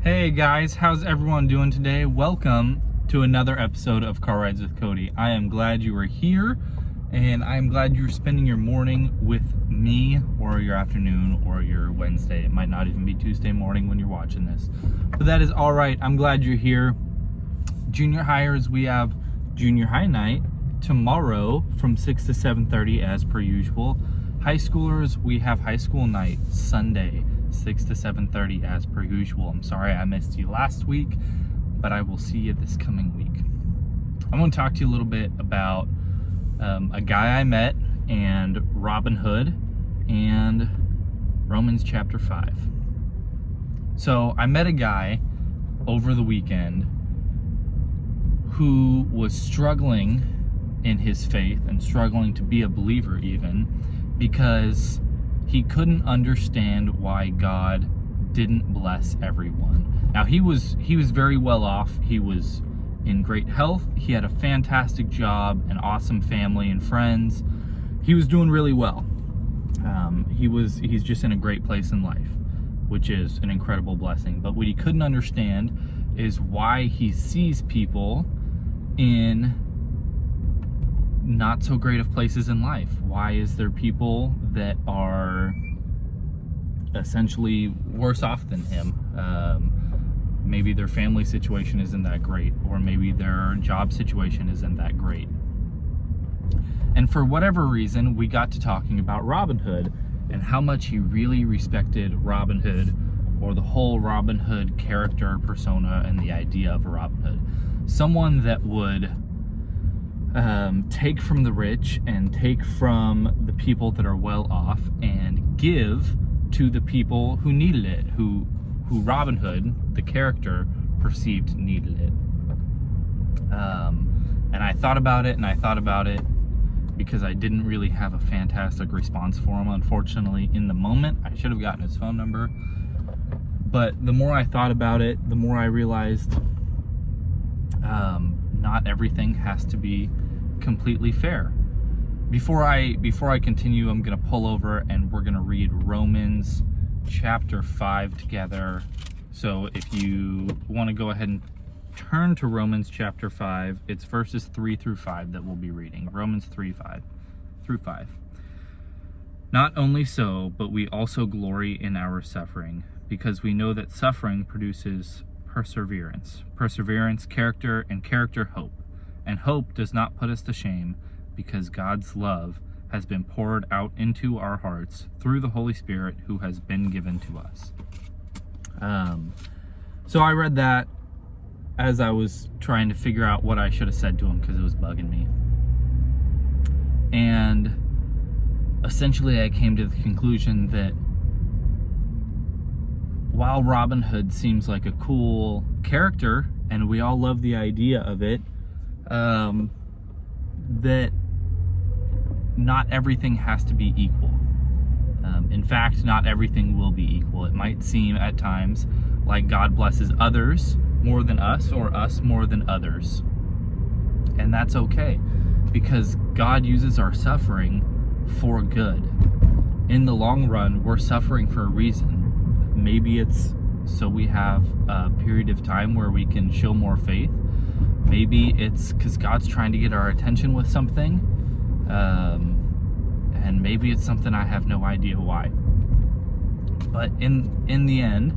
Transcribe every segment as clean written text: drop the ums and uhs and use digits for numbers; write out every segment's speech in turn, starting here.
Hey guys, how's everyone doing today? Welcome to another episode of Car Rides with Cody. I am glad you are here, and I am glad you're spending your morning with me, or your afternoon, or your Wednesday. It might not even be Tuesday morning when you're watching this, but that is all right. I'm glad you're here. Junior hires, we have junior high night tomorrow from 6 to 7:30 as per usual. High schoolers, we have high school night Sunday 6 to 7:30 as per usual. I'm sorry I missed you last week, but I will see you this coming week. I want to talk to you a little bit about a guy I met, and Robinhood, and Romans chapter 5. So I met a guy over the weekend who was struggling in his faith and struggling to be a believer even, because he couldn't understand why God didn't bless everyone. Now he was very well off. He was in great health. He had a fantastic job, an awesome family and friends. He was doing really well. He's just in a great place in life, which is an incredible blessing. But what he couldn't understand is why he sees people in not so great of places in life. Why is there people that are essentially worse off than him? Maybe their family situation isn't that great, or maybe their job situation isn't that great. And for whatever reason, we got to talking about Robinhood and how much he really respected Robinhood, or the whole Robinhood character, persona, and the idea of a Robinhood. Someone that would take from the rich and take from the people that are well off and give to the people who needed it, who Robinhood, the character, perceived needed it. And I thought about it because I didn't really have a fantastic response for him, unfortunately, in the moment. I should have gotten his phone number. But the more I thought about it, the more I realized not everything has to be completely fair. Before I continue, I'm going to pull over and we're going to read Romans chapter 5 together. So if you want to go ahead and turn to Romans chapter 5, it's verses 3 through 5 that we'll be reading. Romans 3:5 through 5. Not only so, but we also glory in our suffering, because we know that suffering produces perseverance. Perseverance, character, and character, hope. And hope does not put us to shame, because God's love has been poured out into our hearts through the Holy Spirit who has been given to us. So I read that as I was trying to figure out what I should have said to him, because it was bugging me. And essentially I came to the conclusion that while Robinhood seems like a cool character, and we all love the idea of it, that not everything has to be equal. In fact, not everything will be equal. It might seem at times like God blesses others more than us, or us more than others. And that's okay, because God uses our suffering for good. In the long run, we're suffering for a reason. Maybe it's so we have a period of time where we can show more faith. Maybe it's because God's trying to get our attention with something. And maybe it's something I have no idea why. But in the end,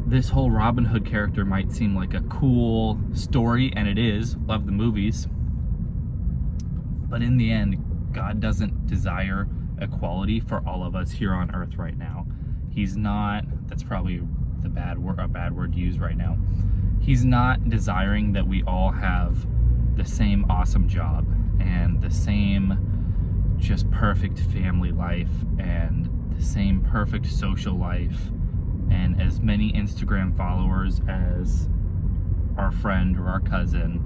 this whole Robinhood character might seem like a cool story, and it is. Love the movies. But in the end, God doesn't desire equality for all of us here on earth right now. He's not, that's probably a bad word to use right now. He's not desiring that we all have the same awesome job and the same just perfect family life and the same perfect social life and as many Instagram followers as our friend or our cousin.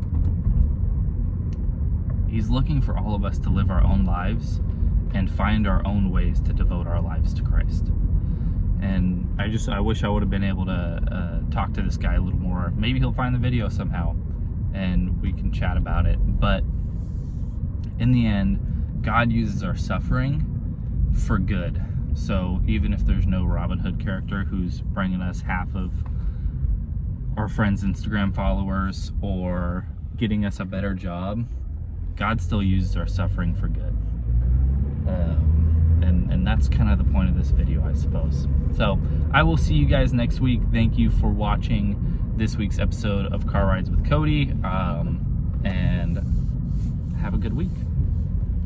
He's looking for all of us to live our own lives and find our own ways to devote our lives to Christ. And I wish I would have been able to talk to this guy a little more. Maybe he'll find the video somehow and we can chat about it. But in the end, God uses our suffering for good. So even if there's no Robinhood character who's bringing us half of our friends' Instagram followers or getting us a better job, God still uses our suffering for good. And that's kind of the point of this video, I suppose. So I will see you guys next week. Thank you for watching this week's episode of Car Rides with Cody, and have a good week.